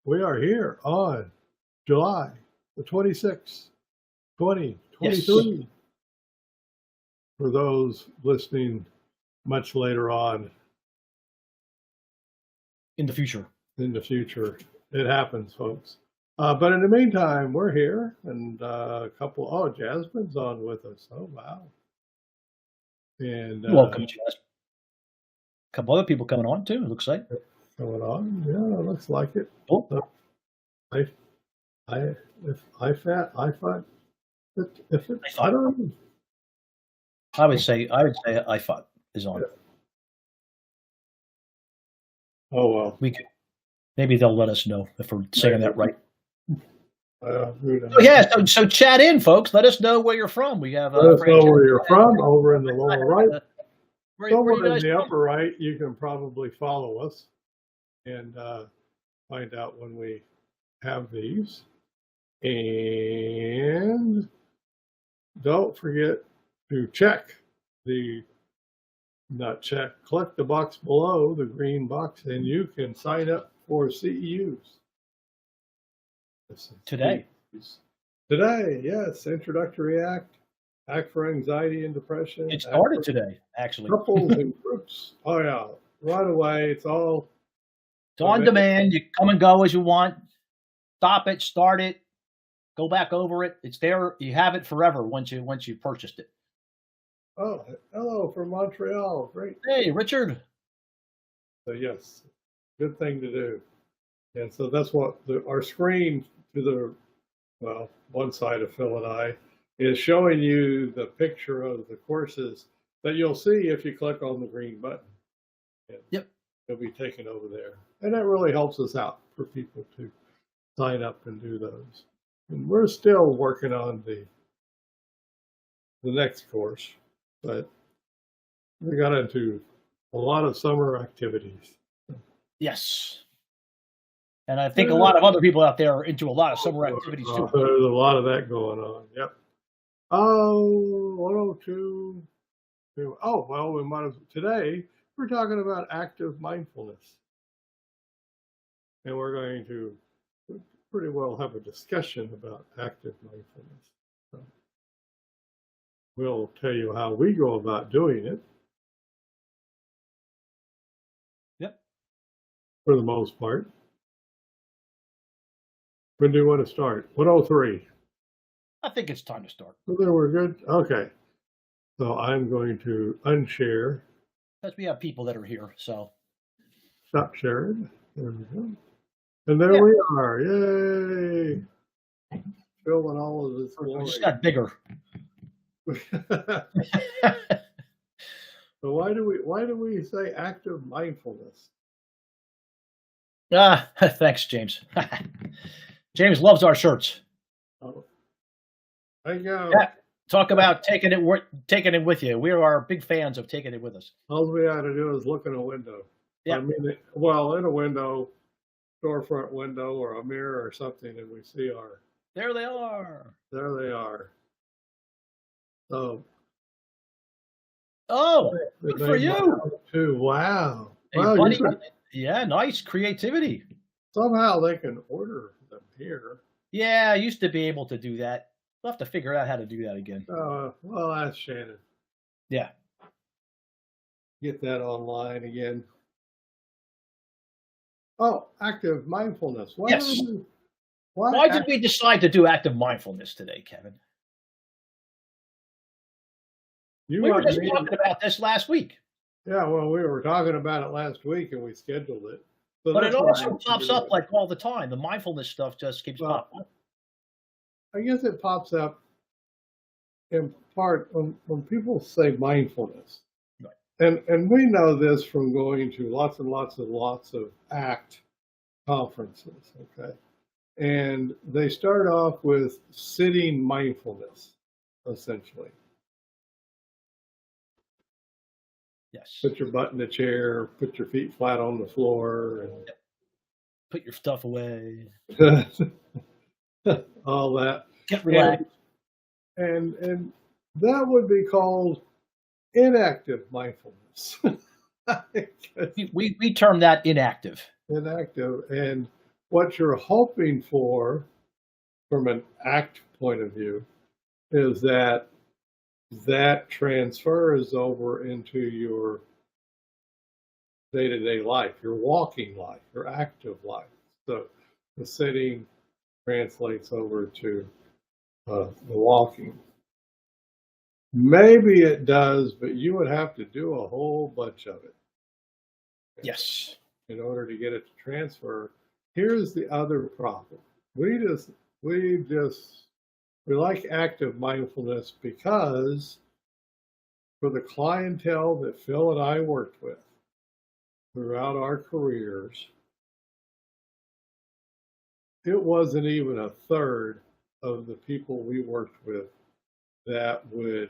We are here on July the 26th, 2023. Yes. For those listening much later on In the future. in the future, it happens, folks. But in the meantime, we're here, and Jasmine's on with us. Oh, wow. And Welcome, Jess. A couple other people coming on too, it looks like. going on. Yeah, it looks like it. Cool. I thought if it, I don't know. I would say IFOT is on. Oh, well. We could, maybe they'll let us know if we're saying that right. So chat in, folks. Let us know where you're from. We have let us know where you're from over in the lower right. Somewhere in the upper right, you can probably follow us and find out when we have these. And don't forget to click the box below, the green box, and you can sign up for CEUs. Today, yes, Introductory Act for Anxiety and Depression. It started today, actually. Couples and groups. Oh, yeah. Right away. It's all. It's on demand. You come and go as you want. Stop it, start it, go back over it. It's there. You have it forever once you purchased it. Oh, hello from Montreal. Great. Hey, Richard. So, yes, good thing to do. And so that's what our screen to one side of Phil and I is showing you the picture of the courses that you'll see if you click on the green button. And yep. You'll be taken over there. And that really helps us out for people to sign up and do those. And we're still working on the next course, but we got into a lot of summer activities. Yes. And I think a lot of other people out there are into a lot of summer activities too. There's a lot of that going on. Yep. Oh, 102. Oh, well, we might have today. We're talking about active mindfulness. And we're going to pretty well have a discussion about active mindfulness. So we'll tell you how we go about doing it. Yep. For the most part. When do you want to start? 103. I think it's time to start. So there we're good. Okay. So I'm going to unshare. Because we have people that are here, so. Stop sharing. There we go. And there we are. Yay. Filming all of this glory. It just got bigger. So why do we say active mindfulness? Thanks, James. James loves our shirts. Oh. There you go. Yeah. Talk about taking it with you. We are big fans of taking it with us. All we got to do is look in a window. Yeah. I mean, in a window, storefront window or a mirror or something, and we see our. There they are. There they are. So. Oh, good for you. Too. Wow. Hey, wow, buddy, yeah, nice creativity. Somehow they can order them here. Yeah, I used to be able to do that. We'll have to figure out how to do that again. Well, ask Shannon. Yeah. Get that online again. Oh, active mindfulness. Why did we decide to do active mindfulness today, Kevin? We were just talking about this last week. Yeah, well, we were talking about it last week and we scheduled it. So but it also pops up like all the time. The mindfulness stuff just keeps popping up. I guess it pops up in part when people say mindfulness. Right. And we know this from going to lots of ACT conferences, okay? And they start off with sitting mindfulness, essentially. Yes. Put your butt in the chair, put your feet flat on the floor. And put your stuff away. All that. Get relaxed. And that would be called inactive mindfulness. we term that inactive. Inactive. And what you're hoping for from an ACT point of view is that that transfers over into your day-to-day life, your walking life, your active life. So the sitting translates over to the walking. Maybe it does, but you would have to do a whole bunch of it. Yes. In order to get it to transfer. Here's the other problem. We like active mindfulness because for the clientele that Phil and I worked with throughout our careers, it wasn't even a third of the people we worked with that would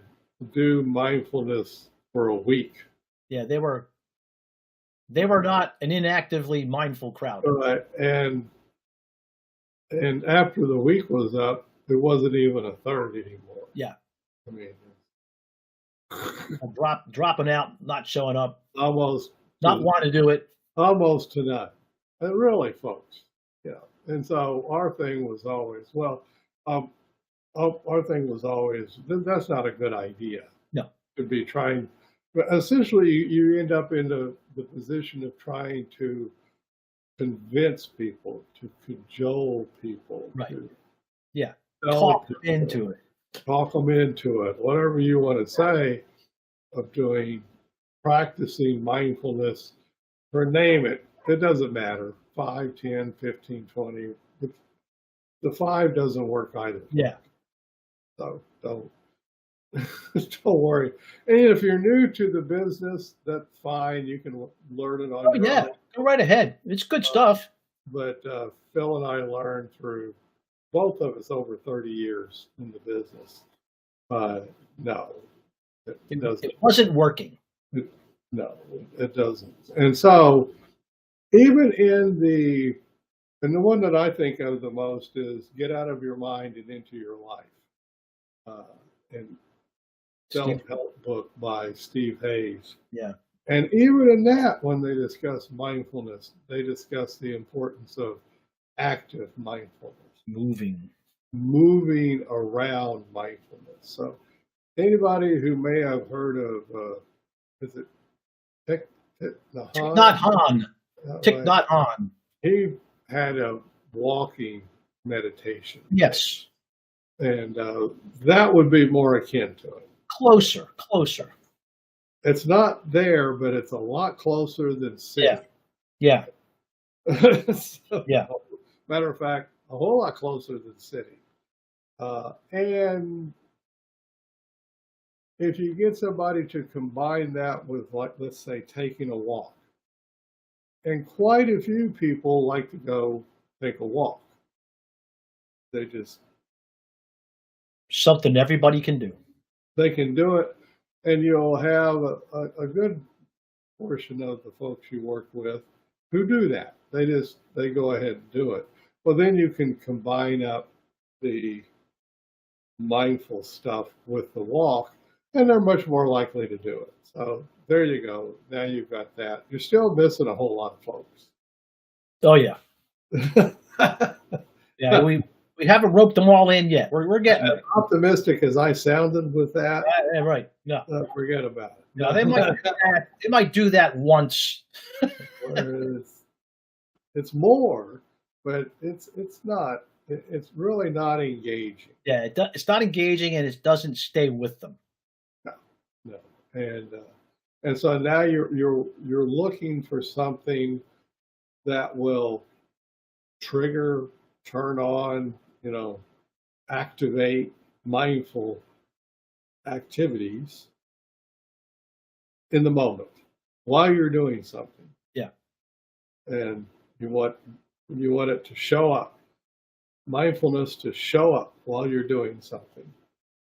do mindfulness for a week. Yeah, they were not an inactively mindful crowd. And after the week was up, it wasn't even a third anymore. Yeah. I mean, dropping out, not showing up, almost not wanting to do it. Almost to none. And really, folks. Yeah. And so our thing was always, our thing was always, that's not a good idea. No. To be trying, but essentially you end up in the position of trying to convince people, to cajole people. Right. Yeah. Talk them into it. Talk them into it. Whatever you want to say of doing, practicing mindfulness, or name it. It doesn't matter. 5, 10, 15, 20. The 5 doesn't work either. Yeah. So don't worry. And if you're new to the business, that's fine. You can learn it on your own. Go right ahead. It's good stuff. But Phil and I learned through both of us over 30 years in the business. No, it doesn't. It wasn't working. No, it doesn't. And so even the one that I think of the most is Get Out of Your Mind and Into Your Life. And self-help book by Steve Hayes. Yeah. And even in that, when they discuss mindfulness, they discuss the importance of active mindfulness. Moving around mindfulness. So anybody who may have heard of, is it Thich Nhat Hanh. He had a walking meditation. Yes. And that would be more akin to it. Closer. It's not there, but it's a lot closer than sitting. Yeah. So, matter of fact, a whole lot closer than sitting. And if you get somebody to combine that with, like, let's say, taking a walk, and quite a few people like to go take a walk. They just something everybody can do. They can do it, and you'll have a good portion of the folks you work with who do that. They go ahead and do it. Well, then you can combine up the mindful stuff with the walk, and they're much more likely to do it. So there you go. Now you've got that. You're still missing a whole lot of folks. Oh yeah. Yeah, we haven't roped them all in yet. We're getting as optimistic as I sounded with that. Right. No. Forget about it. No, they might do that once. It's more, but it's not. It's really not engaging. Yeah, it's not engaging, and it doesn't stay with them. No. And so now you're looking for something that will trigger, turn on, activate mindful activities in the moment while you're doing something. Yeah. And you want it to show up. Mindfulness to show up while you're doing something.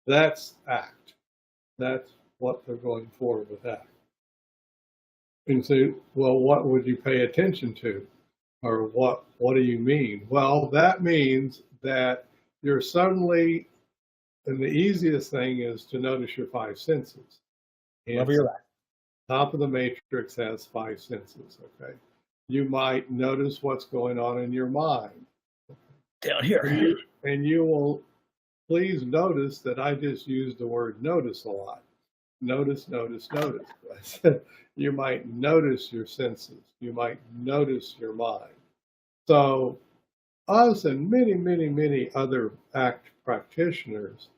That's ACT. That's what they're going for with ACT. And say, well, what would you pay attention to? Or what do you mean? Well, that means that you're suddenly, and the easiest thing is to notice your 5 senses. Wherever you're at. Top of the matrix has 5 senses, okay? You might notice what's going on in your mind. Down here. And you will please notice that I just used the word notice a lot. Notice, notice, notice. You might notice your senses. You might notice your mind. So us and many, many, many other ACT practitioners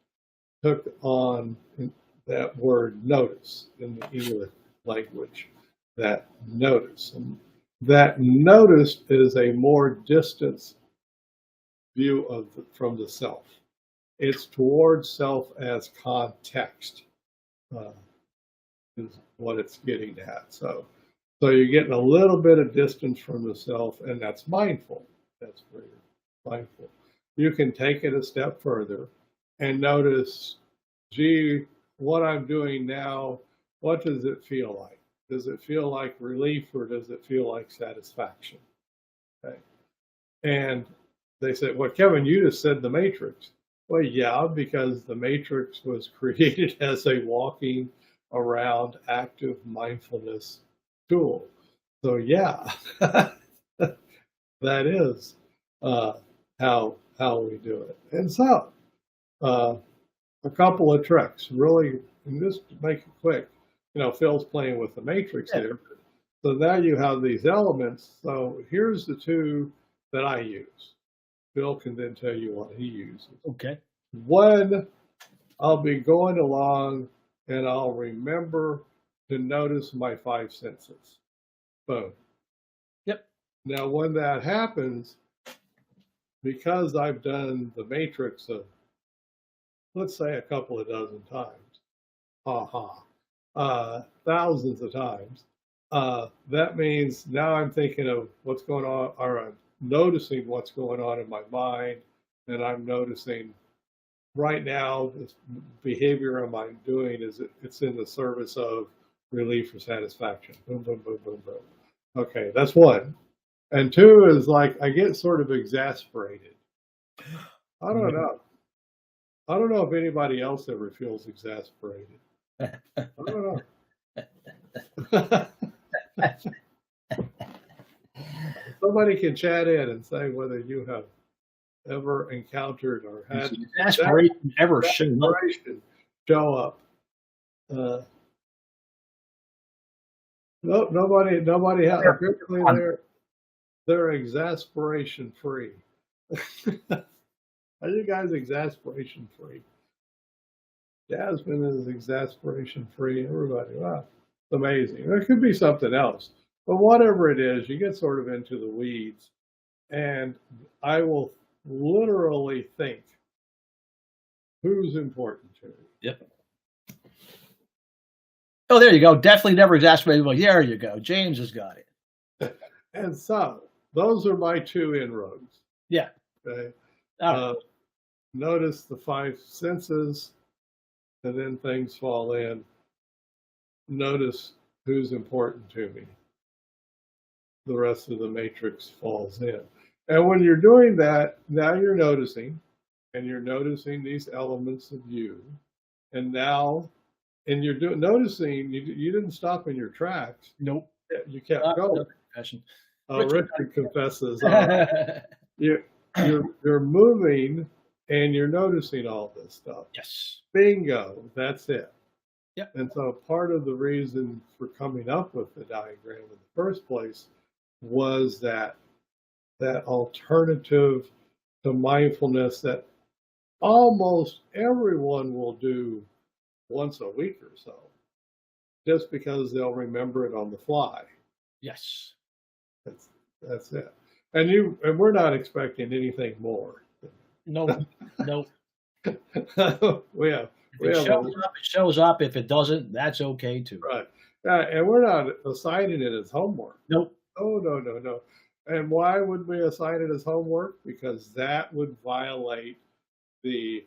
took on that word notice in the English language, that notice. And that notice is a more distant view of from the self. It's towards self as context, is what it's getting at. So you're getting a little bit of distance from the self, and that's mindful. That's where you're mindful. You can take it a step further and notice, gee, what I'm doing now, what does it feel like? Does it feel like relief or does it feel like satisfaction? Okay. And they said, well, Kevin, you just said the matrix. Well, yeah, because the matrix was created as a walking around active mindfulness tool. So yeah, that is how we do it. And so a couple of tricks, really, and just to make it quick. Phil's playing with the matrix here. So now you have these elements. So here's the two that I use. Phil can then tell you what he uses. Okay. One, I'll be going along and I'll remember to notice my five senses. Boom. Yep. Now, when that happens, because I've done the matrix of, let's say, a couple of dozen times, thousands of times, that means now I'm thinking of what's going on, or I'm noticing what's going on in my mind, and I'm noticing right now this behavior I'm doing is it's in the service of relief or satisfaction. Boom, boom, boom, boom, boom. Okay, that's one. And two is like I get sort of exasperated. I don't know. I don't know if anybody else ever feels exasperated. I don't know. Somebody can chat in and say whether you have ever encountered or had exasperation ever show up. No, nobody has. Apparently, they're exasperation free. Are you guys exasperation free? Jasmine is exasperation free. Everybody, wow, it's amazing. There could be something else, but whatever it is, you get sort of into the weeds, and I will literally think, who's important to me? Yep. Oh, there you go. Definitely never exasperated. Well, there you go. James has got it. And so those are my two inroads. Yeah. Okay. Notice the five senses, and then things fall in. Notice who's important to me. The rest of the matrix falls in. And when you're doing that, now you're noticing, and you're noticing these elements of you. And now, and you're noticing, you didn't stop in your tracks. Nope. You kept going. Richard confesses. You're moving, and you're noticing all this stuff. Yes. Bingo. That's it. Yep. And so part of the reason for coming up with the diagram in the first place was that alternative to mindfulness that almost everyone will do once a week or so, just because they'll remember it on the fly. Yes. That's it. And we're not expecting anything more. No. It shows up. If it doesn't, that's okay too. Right. And we're not assigning it as homework. Nope. Oh, no. And why would we assign it as homework? Because that would violate the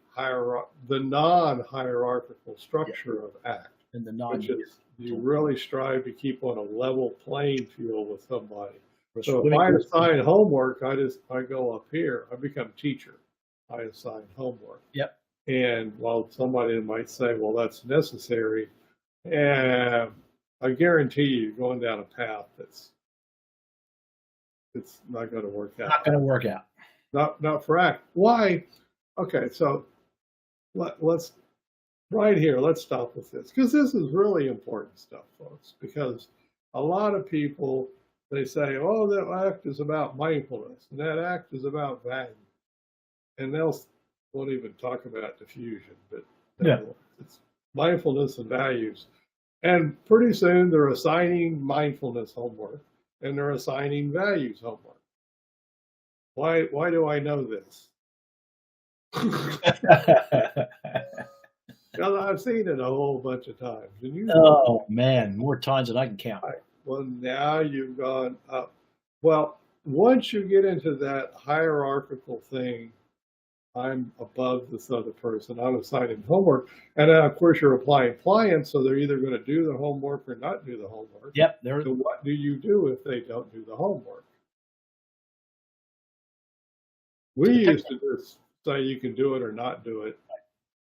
non-hierarchical structure of ACT. And which is you really strive to keep on a level playing field with somebody. So if I assign homework, I go up here. I become teacher. I assign homework. Yep. And while somebody might say, well, that's necessary, and I guarantee you, you're going down a path that's it's not going to work out. Not going to work out. Not for act. Why? Okay, so let's right here. Let's stop with this because this is really important stuff, folks. Because a lot of people they say, "Oh, that act is about mindfulness, and that act is about value," and won't even talk about diffusion, but it's mindfulness and values. And pretty soon they're assigning mindfulness homework and they're assigning values homework. Why do I know this? Because I've seen it a whole bunch of times. And oh man, more times than I can count. Right. Well, now you've gone up. Well, once you get into that hierarchical thing, I'm above this other person. I'm assigning homework. And then, of course, you're applying clients, so they're either going to do the homework or not do the homework. Yep. So what do you do if they don't do the homework? We used to just say you can do it or not do it.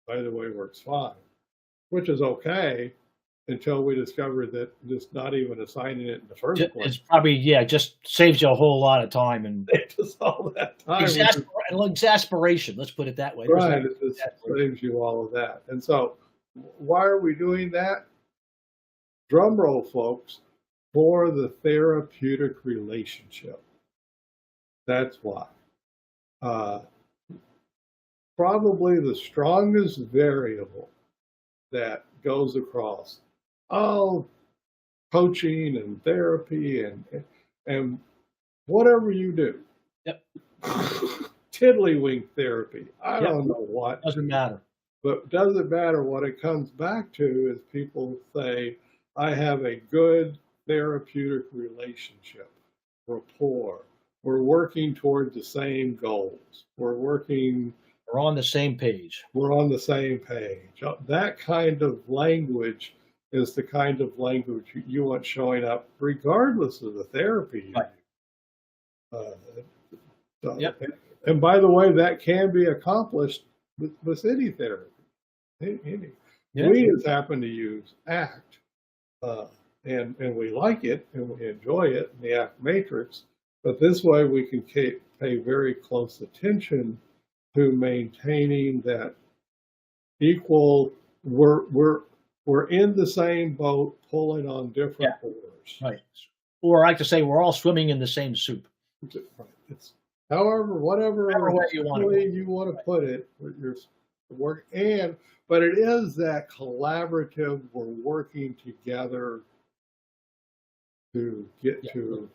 Either way works fine, which is okay until we discovered that just not even assigning it in the first place. It's probably, just saves you a whole lot of time and just all that time. Exasperation, let's put it that way. Right, it just saves you all of that. And so why are we doing that? Drum roll, folks, for the therapeutic relationship. That's why. Probably the strongest variable that goes across all coaching and therapy and whatever you do. Yep. Tiddlywink therapy. I don't know what. Doesn't matter. But doesn't matter. What it comes back to is people say, I have a good therapeutic relationship, rapport. We're working toward the same goals. We're on the same page. We're on the same page. That kind of language is the kind of language you want showing up regardless of the therapy. Right. And by the way, that can be accomplished with any therapy. We just happen to use ACT, and we like it and we enjoy it in the ACT matrix. But this way we can pay very close attention to maintaining that equal. We're in the same boat, pulling on different oars. Right. Or I like to say, we're all swimming in the same soup. It's whatever way you want to put it. You're work but it is that collaborative. We're working together to get to.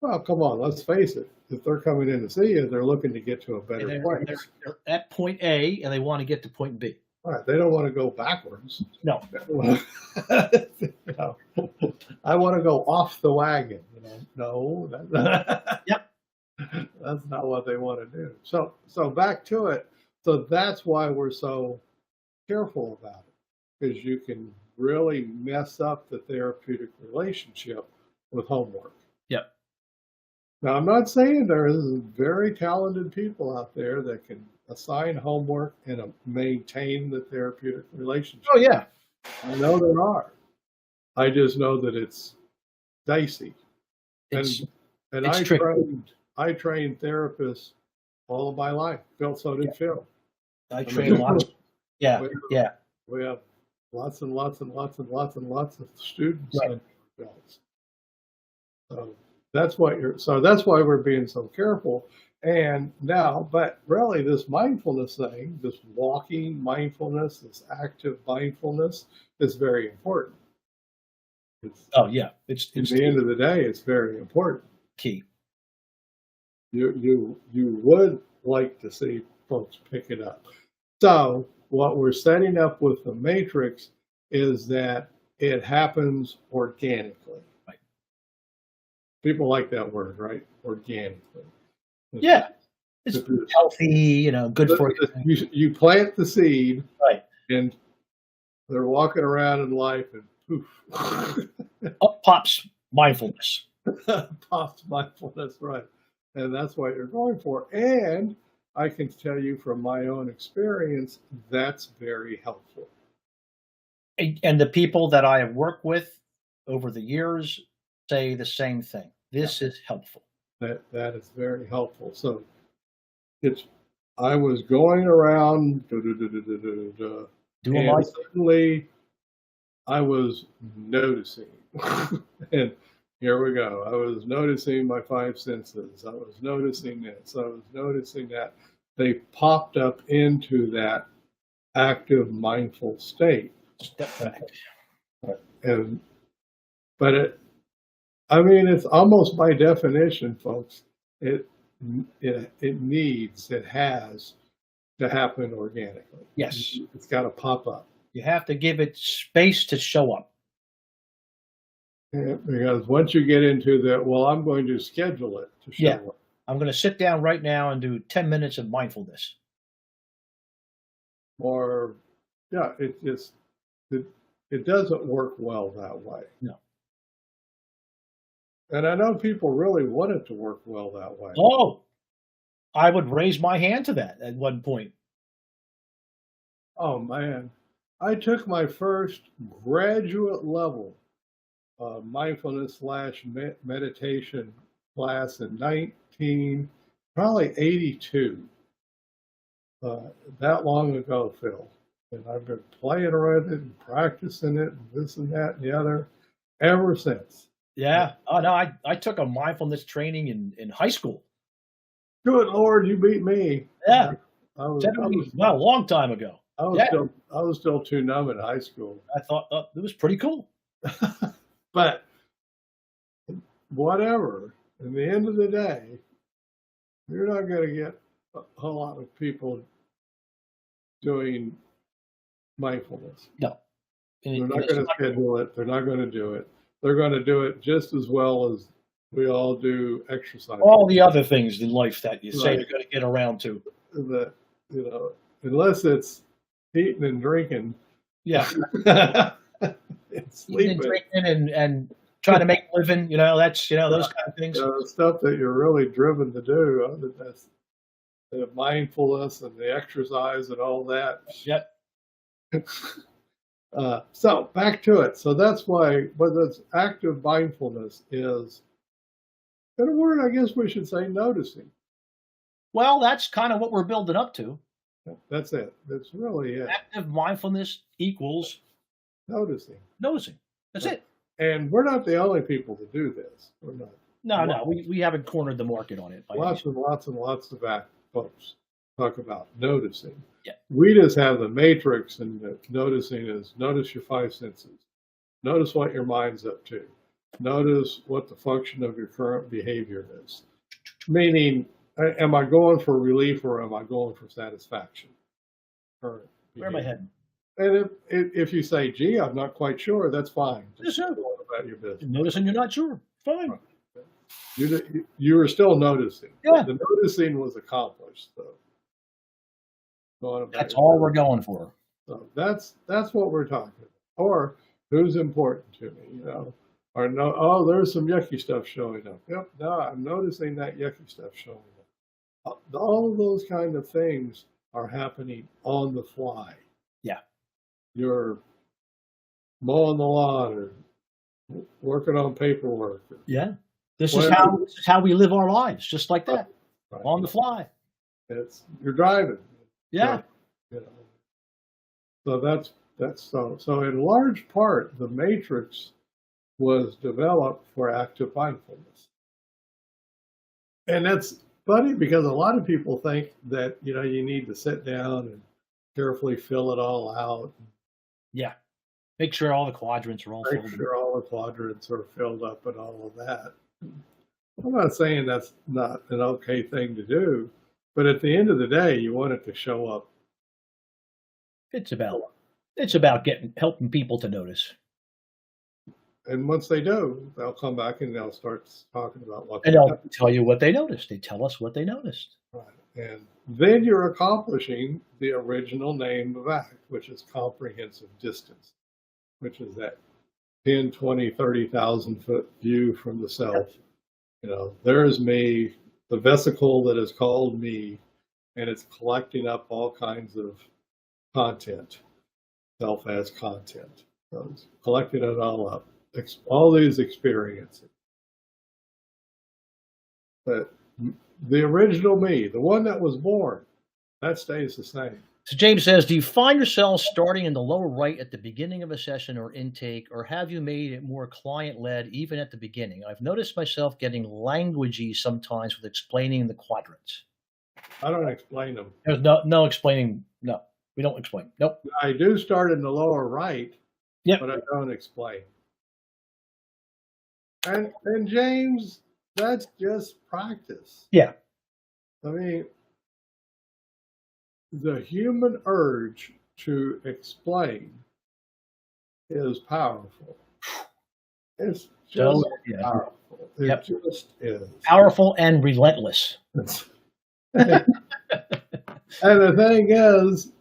Well, come on, let's face it. If they're coming in to see you, they're looking to get to a better place. They're at point A and they want to get to point B. All right, they don't want to go backwards. No. No. I want to go off the wagon. No, Yep. That's not what they want to do. So back to it. So that's why we're so careful about it, because you can really mess up the therapeutic relationship with homework. Yep. Now, I'm not saying there isn't very talented people out there that can assign homework and maintain the therapeutic relationship. Oh, yeah. I know there are. I just know that it's dicey. And I trained therapists all of my life. So did Phil. I trained lots. Yeah. We have lots and lots and lots and lots and lots of students. Right. So that's why we're being so careful. And now, but really this mindfulness thing, this walking mindfulness, this active mindfulness is very important. It's at the end of the day, it's very important. Key. You would like to see folks pick it up. So what we're setting up with the matrix is that it happens organically. Right. People like that word, right? Organically. Yeah. It's healthy, good for you. You plant the seed, right? And they're walking around in life and poof. Up pops mindfulness. Pops mindfulness, right. And that's what you're going for. And I can tell you from my own experience, that's very helpful. And the people that I have worked with over the years say the same thing. This is helpful. that is very helpful. So I was going around, Doing and life. suddenly I was noticing. And here we go. I was noticing my five senses. I was noticing this. I was noticing that. They popped up into that active mindful state. Step back. And but I mean, it's almost by definition, folks. It it has to happen organically. Yes. It's got to pop up. You have to give it space to show up. Because once you get into that, well, I'm going to schedule it to show Yeah. up. I'm going to sit down right now and do 10 minutes of mindfulness. Or, yeah, it doesn't work well that way. No. And I know people really want it to work well that way. Oh, I would raise my hand to that at one point. Oh man, I took my first graduate level mindfulness slash meditation class in probably 82. That long ago, Phil. And I've been playing around it and practicing it and this and that and the other ever since. Yeah. Oh no, I took a mindfulness training in high school. Good Lord, you beat me. Yeah. I was Not a long time ago. I was still too numb in high school. I thought it was pretty cool. But whatever. In the end of the day, you're not going to get a whole lot of people doing mindfulness. No. They're not going to schedule it. They're not going to do it. They're going to do it just as well as we all do exercise. All the other things in life that you say Right. you're going to get around to. That, unless it's eating and drinking. Yeah. And Eating sleeping. and drinking and trying to make a living, that's, those kind of things. Stuff that you're really driven to do. That's the mindfulness and the exercise and all that. Yep. So back to it. So that's why, but that's active mindfulness is, in a word, I guess we should say noticing. Well, that's kind of what we're building up to. That's it. That's really it. Active mindfulness equals Noticing. noticing. That's it. And we're not the only people to do this. We're not. No, we haven't cornered the market on it. Lots and lots and lots of folks talk about noticing. Yeah. We just have the matrix, and the noticing is notice your five senses. Notice what your mind's up to. Notice what the function of your current behavior is. Meaning, am I going for relief or am I going for satisfaction? Current Where am I heading? And if you say, gee, I'm not quite sure, that's fine. Just Yes, sir. go on about your business. Noticing you're not sure. Fine. You were still noticing. Yeah. The noticing was accomplished. So That's all we're going for. So that's what we're talking about. Or who's important to me, Or no, oh, there's some yucky stuff showing up. Yep, no, I'm noticing that yucky stuff showing up. All of those kind of things are happening on the fly. Yeah. You're mowing the lawn or working on paperwork. Yeah. This is how we live our lives, just like that. Right. On the fly. You're driving. Yeah. So that's so in large part the matrix was developed for active mindfulness. And that's funny because a lot of people think that you need to sit down and carefully fill it all out. Yeah. Make sure all the quadrants are all filled. Make sure all the quadrants are filled up and all of that. I'm not saying that's not an okay thing to do, but at the end of the day, you want it to show up. It's about helping people to notice. And once they do, they'll come back and they'll start talking about what And they'll tell you what they noticed. They tell us what they noticed. Right. And then you're accomplishing the original name of ACT, which is comprehensive distance, which is that 10, 20, 30,000 foot view from the self. There's me, the vesicle that is called me, and it's collecting up all kinds of content, self as content. So it's collecting it all up, all these experiences. But the original me, the one that was born, that stays the same. So James says, do you find yourself starting in the lower right at the beginning of a session or intake, or have you made it more client-led even at the beginning? I've noticed myself getting languagey sometimes with explaining the quadrants. I don't explain them. There's no explaining. No, we don't explain. Nope. I do start in the lower right, Yep. but I don't explain. And James, that's just practice. Yeah. I mean, the human urge to explain is powerful. It's just So, yeah. powerful. It Yep. just is. Powerful and relentless. And the thing is,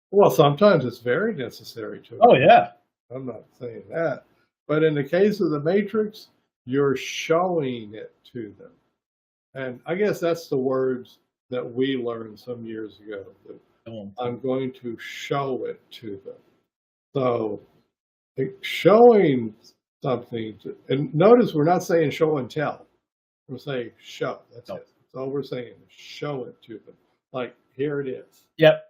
well, sometimes it's very necessary to. Oh, yeah. I'm not saying that. But in the case of the Matrix, you're showing it to them. And I guess that's the words that we learned some years ago. That I'm going to show it to them. So showing something, and notice we're not saying show and tell. We're saying show. That's it. That's all we're saying. Show it to them. Like, here it is. Yep.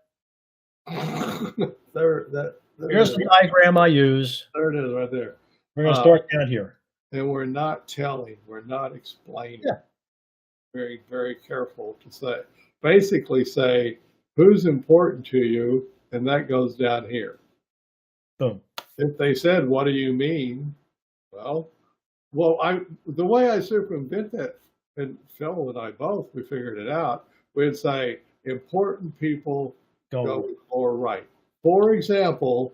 Here's the diagram I use. There it is right there. We're going to start down here. And we're not telling. We're not explaining. Yeah. Very, very careful to say. Basically say, who's important to you? And that goes down here. Boom. If they said, what do you mean? Well, the way I circumvent that, and Phil and I both, we figured it out, we'd say, important people go lower right. For example,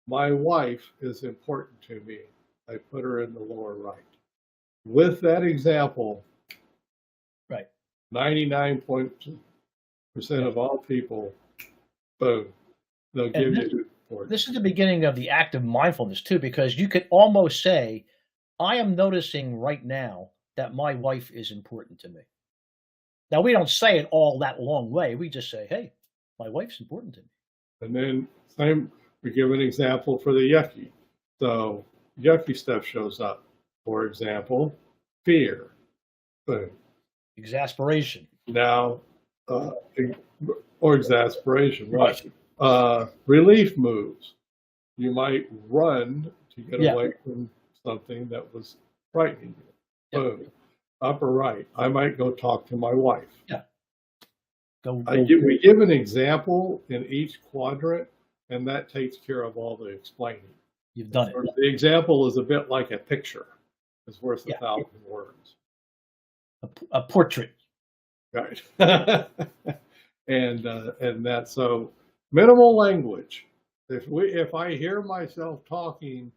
my wife is important to me. I put her in the lower right. With that example, right, 99% of all people, boom, they'll give you support. This is the beginning of the act of mindfulness too, because you could almost say, I am noticing right now that my wife is important to me. Now, we don't say it all that long way. We just say, hey, my wife's important to me. And then we give an example for the yucky. So yucky stuff shows up. For example, fear. Boom. Exasperation. Now, or exasperation, right. Relief moves. You might run to get away from something that was frightening you. Boom. Upper right. I might go talk to my wife. Yeah. We give an example in each quadrant, and that takes care of all the explaining. You've done it. The example is a bit like a picture. It's worth 1,000 words. A portrait. Right. and that, so minimal language. If I hear myself talking,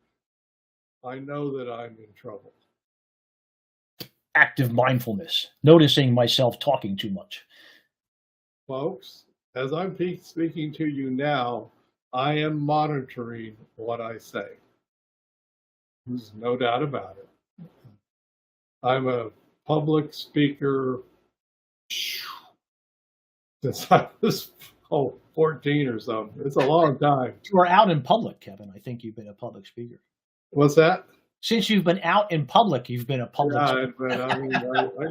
I know that I'm in trouble. Active mindfulness, noticing myself talking too much. Folks, as I'm speaking to you now, I am monitoring what I say. There's no doubt about it. I'm a public speaker since I was 14 or something. It's a long time. You are out in public, Kevin. I think you've been a public speaker. What's that? Since you've been out in public, you've been a public speaker. But I mean,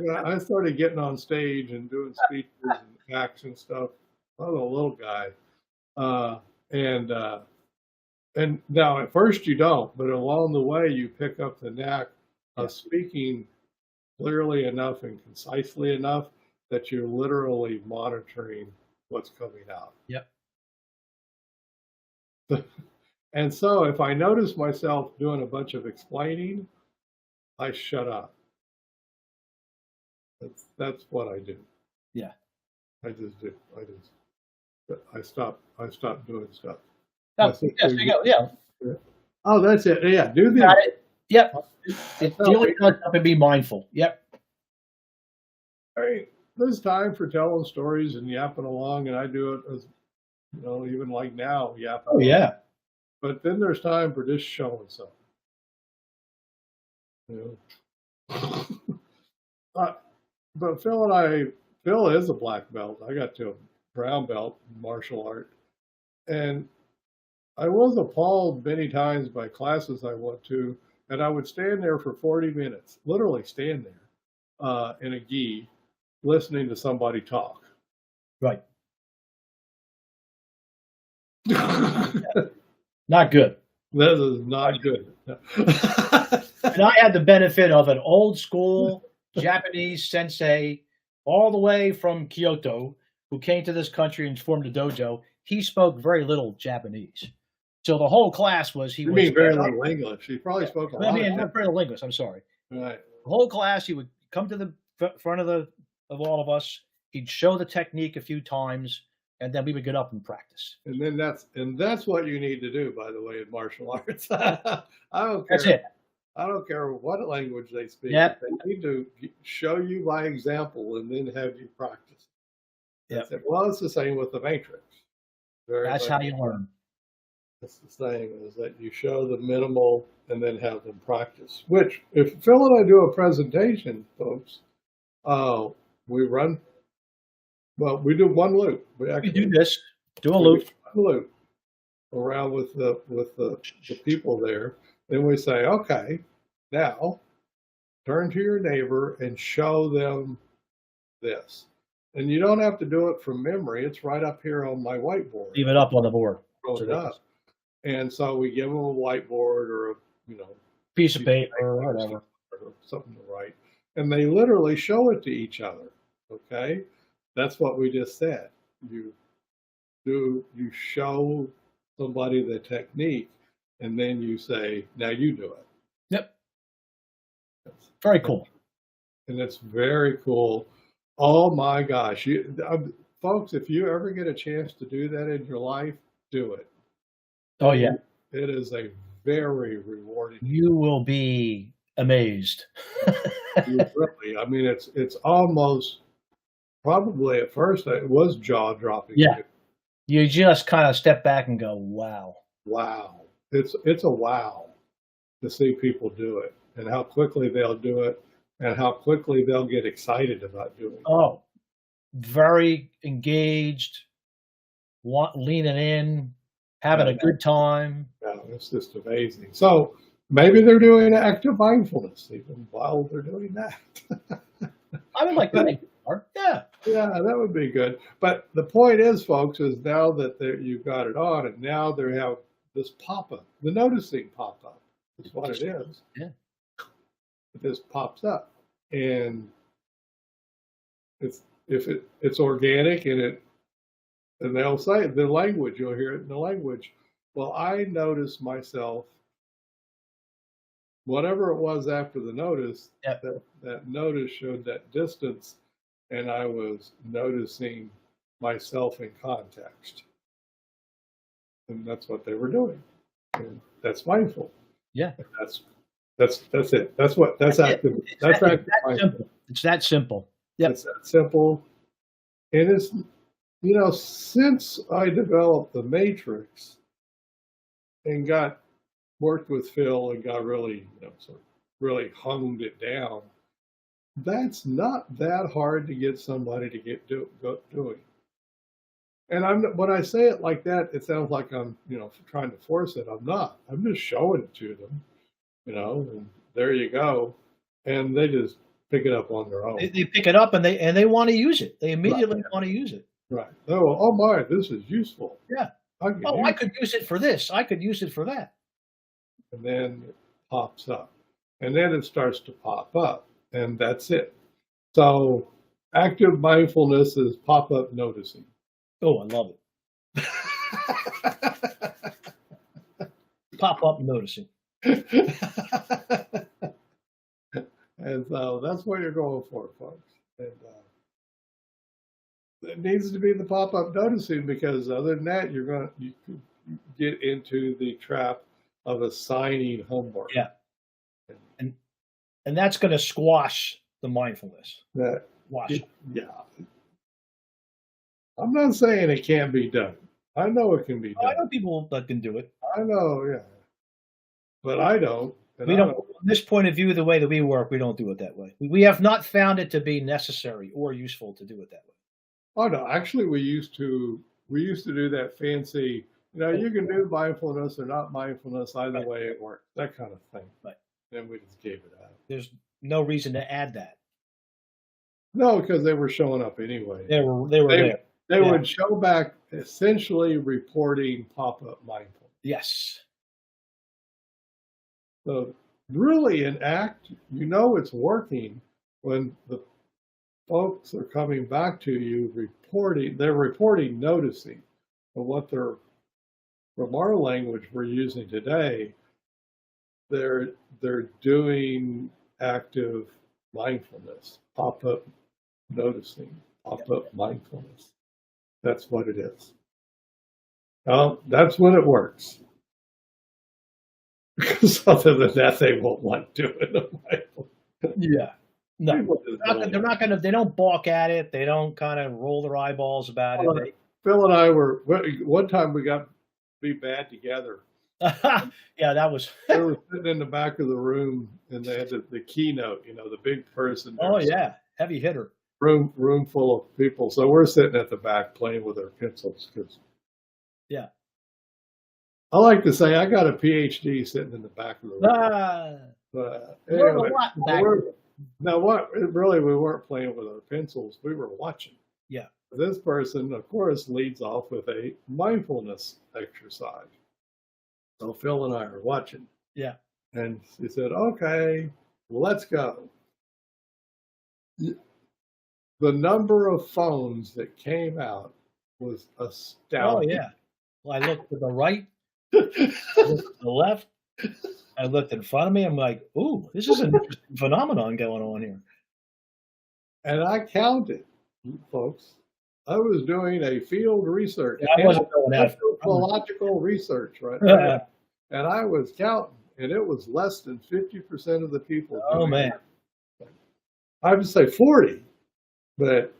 I started getting on stage and doing speeches and acts and stuff. I was a little guy. And now at first you don't, but along the way you pick up the knack of speaking clearly enough and concisely enough that you're literally monitoring what's coming out. Yep. And so if I notice myself doing a bunch of explaining, I shut up. That's what I do. Yeah. I just do. I stop doing stuff. Yes, there you go. Yeah. Oh, that's it. Yeah, do that. Got it. Yep. It's really good to be mindful. Yep. All right. There's time for telling stories and yapping along, and I do it as, even like now, yapping. Oh, yeah. But then there's time for just showing something. But Phil is a black belt. I got to a brown belt in martial art. And I was appalled many times by classes I went to, and I would stand there for 40 minutes, literally stand there, in a gi listening to somebody talk. Right. This Not good. is not good. And I had the benefit of an old school Japanese sensei all the way from Kyoto who came to this country and formed a dojo. He spoke very little Japanese. So the whole class was he You would mean very stand up. little English? He probably spoke a I lot mean, of not Japanese. very linguist, I'm sorry. Right. The whole class, he would come to the front of all of us. He'd show the technique a few times, and then we would get up and practice. And then that's what you need to do, by the way, in martial arts. I don't That's care. it. I don't care what language they speak. Yep. They need to show you by example and then have you practice. Yep. That's it. Well, it's the same with the Matrix. That's how you learn. That's the thing, is that you show the minimal and then have them practice. Which, if Phil and I do a presentation, folks, we run. Well, we do one loop. We do this. Do a loop. One loop around with the people there. Then we say, okay, now turn to your neighbor and show them this. And you don't have to do it from memory. It's right up here on my whiteboard. Leave it up on the board. Roll it up. And so we give them a whiteboard or a piece of paper or whatever, or something to write, and they literally show it to each other. Okay, that's what we just said. You show somebody the technique, and then you say, "Now you do it." Yep. Very cool. And it's very cool. Oh my gosh, folks! If you ever get a chance to do that in your life, do it. Oh yeah. It is a very rewarding. You will be amazed. Really, I mean, it's almost, probably at first it was jaw dropping. Yeah. You just kind of step back and go, wow. Wow. It's a wow to see people do it and how quickly they'll do it and how quickly they'll get excited about doing it. Oh, very engaged, leaning in, having a good time. Yeah, it's just amazing. So maybe they're doing active mindfulness even while they're doing that. I would like to think they are. Yeah. Yeah, that would be good. But the point is, folks, is now that you've got it on, and now they have this pop-up, the noticing pop-up is what it is. Yeah. It just pops up, and it's organic, and they'll say the language. You'll hear it in the language. Well, I noticed myself. Whatever it was after the notice, Yep. that notice showed that distance, and I was noticing myself in context. And that's what they were doing. And that's mindful. Yeah. That's it. That's active. That's active mindfulness. Simple. It's that simple. Yep. It's that simple. And it's, since I developed the matrix and worked with Phil and got really, sort of really honed it down, that's not that hard to get somebody to get doing. And when I say it like that, it sounds like I'm, trying to force it. I'm not. I'm just showing it to them, and there you go. And they just pick it up on their own. They pick it up and they want to use it. They immediately want to use it. Right. Oh my, this is useful. Yeah. I could use it for this. I could use it for that. And then it pops up. And then it starts to pop up. And that's it. So active mindfulness is pop-up noticing. Oh, I love it. Pop-up noticing. And so that's what you're going for, folks. And it needs to be the pop-up noticing, because other than that, you could get into the trap of assigning homework. Yeah. And that's going to squash the mindfulness. Yeah. I'm not saying it can't be done. I know it can be done. I know people that can do it. I know, yeah. But I don't. We don't. From this point of view, the way that we work, we don't do it that way. We have not found it to be necessary or useful to do it that way. Oh no, actually, we used to do that fancy. You can do mindfulness or not mindfulness, either way it works. That kind of thing. Right. Then we just gave it out. There's no reason to add that. No, because they were showing up anyway. They were They there. they Yeah. would show back essentially reporting pop-up mindfulness. Yes. So really an act, it's working when the folks are coming back to you they're reporting noticing. But what they're from our language we're using today, they're doing active mindfulness, pop-up noticing, pop-up mindfulness. That's what it is. That's when it works. Because other than that, they won't want to do it. Yeah. No. People just don't They're want not gonna they don't balk at it. They don't kinda roll their eyeballs about it. to. Phil and I were one time we got to be bad together. Yeah, that was We were sitting in the back of the room, and they had the keynote, the big person. oh, There's yeah, heavy hitter. room full of people, so we're sitting at the back playing with our pencils. Because Yeah. I like to say I got a PhD sitting in the back of the room. Ah, But learned a anyway, lot back now what? Really, we weren't playing with our pencils. We were watching. Yeah. This person, of course, leads off with a mindfulness exercise. So Phil and I are watching, Yeah. and he said, "Okay, let's go." The number of phones that came out was Oh, astounding. yeah. Well, I looked to the right, I looked to the left, I looked in front of me, I'm like, "Ooh, this is an interesting phenomenon going on here." And I counted, folks. I was doing a field research, Yeah, I wasn't going that anthropological research right there, far. and I was counting, and it was less than 50% of the people Oh, doing man. it. I would say 40, but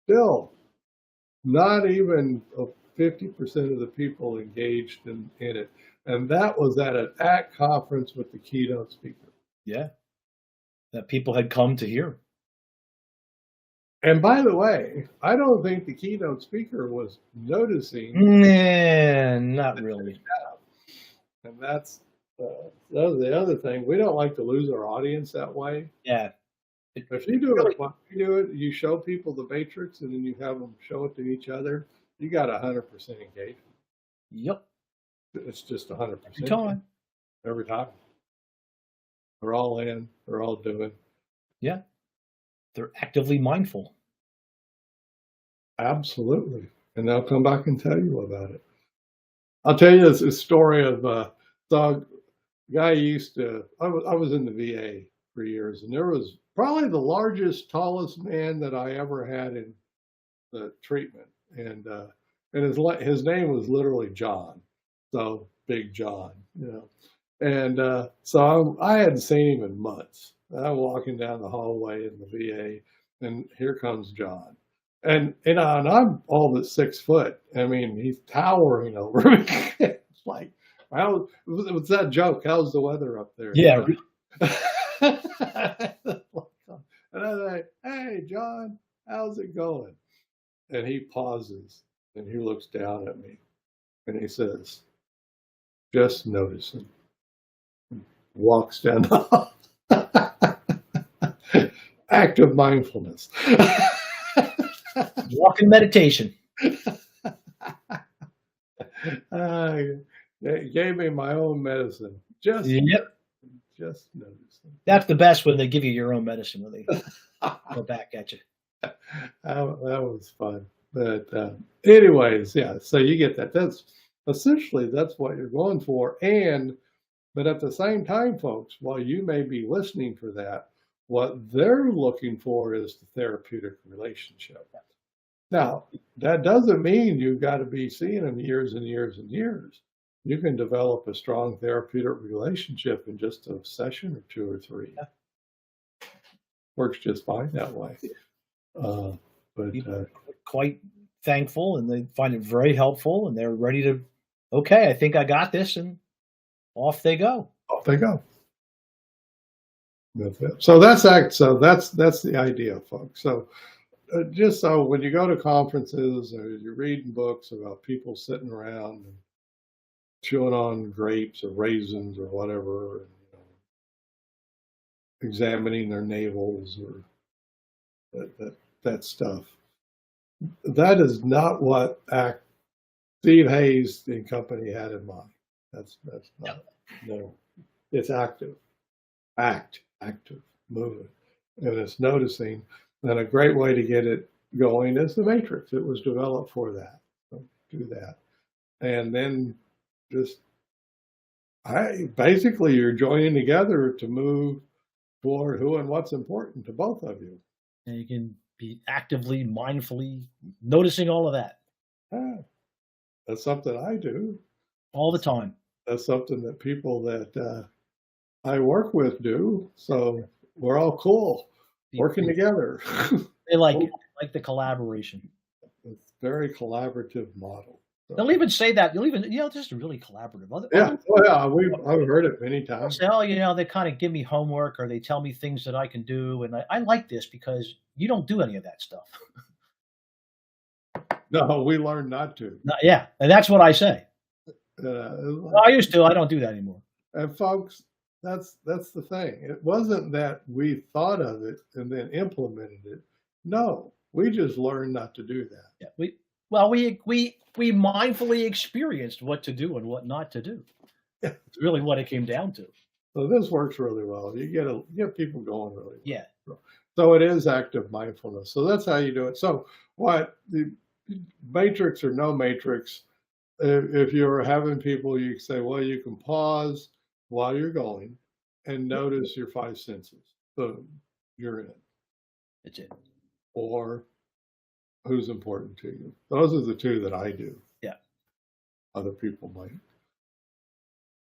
still, not even 50% of the people engaged in it. And that was at an ACT conference with the keynote speaker. Yeah, that people had come to hear. And by the way, I don't think the keynote speaker was noticing. Nah, not really. And that was the other thing. We don't like to lose our audience that way. Yeah. If you do Really it, when you do it, you show people the matrix, and then you have them show it to each other. You got 100% engagement. Yep, It's just every 100% time. every time. They're all in. They're all doing. Yeah. They're actively mindful. Absolutely, and they'll come back and tell you about it. I'll tell you this story of so guy used to. I was in the VA for years, and there was probably the largest, tallest man that I ever had in the treatment, and his name was literally John, so Big John, And so I hadn't seen him in months. I'm walking down the hallway in the VA, and here comes John. And I'm all but 6 foot. I mean, he's towering over me. It's like, what's that joke? How's the weather up there? Yeah. And I say, "Hey, John, how's it going?" And he pauses, and he looks down at me, and he says, "Just noticing." Walks down the hall. Active mindfulness. Walking meditation. It gave me my own medicine. Yep. Just noticing. That's the best when they give you your own medicine when they go back at you. That was fun. But anyways, yeah. So you get that. That's essentially that's what you're going for. But at the same time, folks, while you may be listening for that, what they're looking for is the therapeutic relationship. Now, that doesn't mean you've got to be seeing them years and years and years. You can develop a strong therapeutic relationship in just a session or 2 or 3. Yeah. Works just fine that way. But Quite thankful, and they find it very helpful, and they're ready to, okay, I think I got this, and off they go. off they go. That's it. So that's the idea, folks. So just so when you go to conferences or you're reading books about people sitting around and chewing on grapes or raisins or whatever, and, examining their navels or that stuff. That is not what Steve Hayes and company had in mind. That's not. No, it's active movement, and it's noticing. And a great way to get it going is the matrix. It was developed for that. So do that, and then just basically you're joining together to move toward who and what's important to both of you. And you can be actively, mindfully noticing all of that Yeah, that's something I do. all the time. That's something that people that I work with do. So we're all cool working together. They like the collaboration. It's a very collaborative model. So, They'll even say that. You'll even, this is really collaborative. yeah, I've heard it many times. Say, oh, they kind of give me homework or they tell me things that I can do. And I like this because you don't do any of that stuff. No, we learned not to. Yeah. And that's what I say. I used to. I don't do that anymore. And folks, that's the thing. It wasn't that we thought of it and then implemented it. No, we just learned not to do that. Yeah. We mindfully experienced what to do and what not to do. Yeah. It's really what it came down to. So this works really well. You get people going really well. Yeah. So it is active mindfulness. So that's how you do it. So what the matrix or no matrix, if you're having people, you say, well, you can pause while you're going and notice your five senses. Boom, you're in. That's it. Or who's important to you. Those are the two that I do. Yeah. Other people might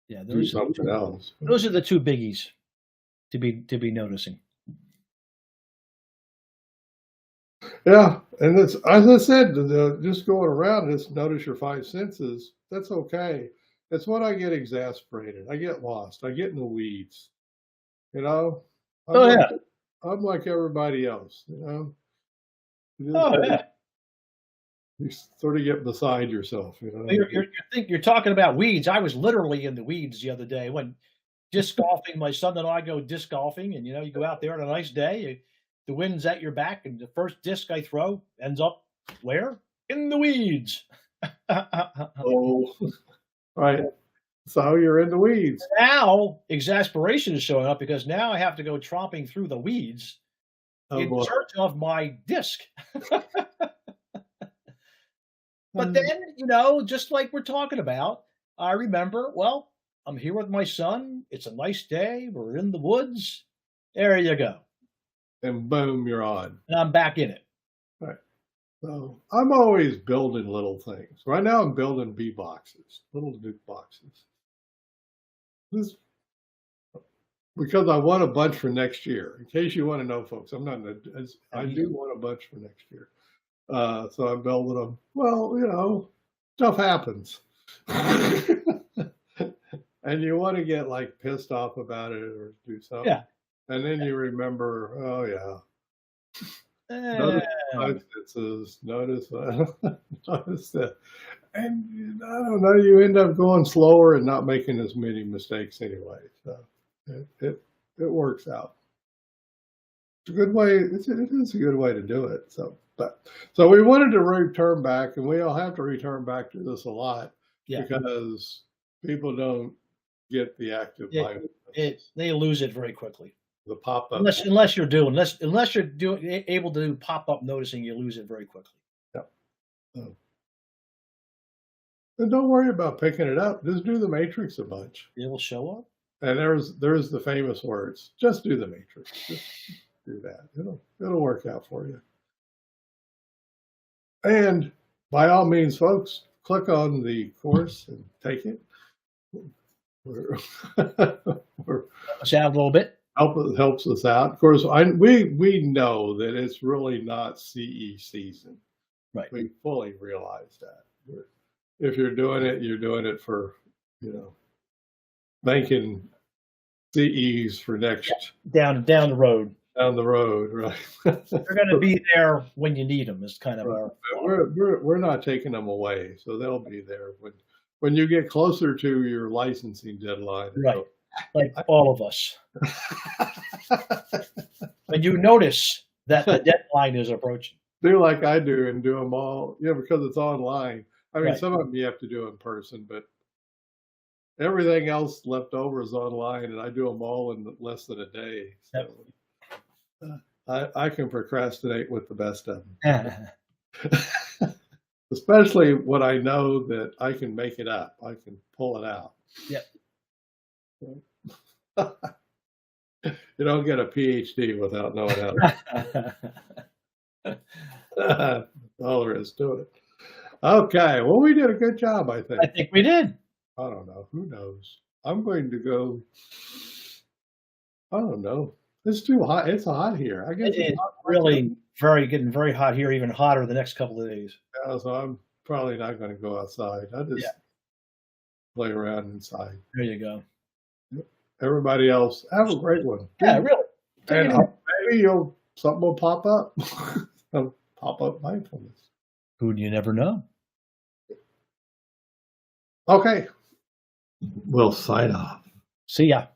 do those something else. Those are the two biggies to be noticing. Yeah, and it's, as I said, just going around, just notice your five senses. That's okay. It's when I get exasperated. I get lost. I get in the weeds. I'm like everybody else. You sort of get beside yourself. You're talking about weeds. I was literally in the weeds the other day when disc golfing. My son and I go disc golfing, and you go out there on a nice day. The wind's at your back, and the first disc I throw ends up where? In the weeds. Oh, right. So you're in the weeds. Now exasperation is showing up because now I have to go tromping through the weeds in search of my disc. But then, just like we're talking about, I remember, well, I'm here with my son. It's a nice day. We're in the woods. There you go. And boom, you're on. And I'm back in it. Right. So I'm always building little things. Right now I'm building bee boxes, little nuke boxes. Because I want a bunch for next year. In case you want to know, folks, I do want a bunch for next year. So I'm building them. Well, stuff happens. And you want to get like pissed off about it or do something. Yeah. And then you remember, oh yeah. Notice five senses, notice that. And I don't know, you end up going slower and not making as many mistakes anyway. So it works out. It's a good way. It is a good way to do it. So we wanted to return back, and we all have to return back to this a lot because people don't get the active mindfulness. They lose it very quickly. The pop-up. Unless you're able to do pop-up noticing, you lose it very quickly. Yeah. And don't worry about picking it up. Just do the matrix a bunch. It will show up. And there's the famous words. Just do the matrix. Just do that. It'll work out for you. And by all means, folks, click on the course and take it. Us out a little bit. Helps us out. Of course, we know that it's really not CE season. Right. We fully realize that. If you're doing it for, banking CEs for next down the road. Down the road, right? They're going to be there when you need them. Is kind of right. We're not taking them away, so they'll be there when you get closer to your licensing deadline. Right, like all of us. When you notice that the deadline is approaching. Do like I do and do them all, because it's online. I mean, Right. some of them you have to do in person, but everything else left over is online, and I do them all in less than a day. Yep. So I can procrastinate with the best of them, especially when I know that I can make it up. I can pull it out. Yep. You don't get a PhD without knowing how to. That's all there is to it. Okay, well, we did a good job, I think. I think we did. I don't know. Who knows? I'm going to go. I don't know. It's too hot. It's hot here. I guess It's it's hot really getting very hot here, even hotter the next couple of days. now, so I'm probably not going to go outside. I just play around inside. There you go. Everybody else, have a great one. Yeah, really. And maybe something will pop up. Pop up mindfulness. Who do you never know? Okay, we'll sign off. See ya.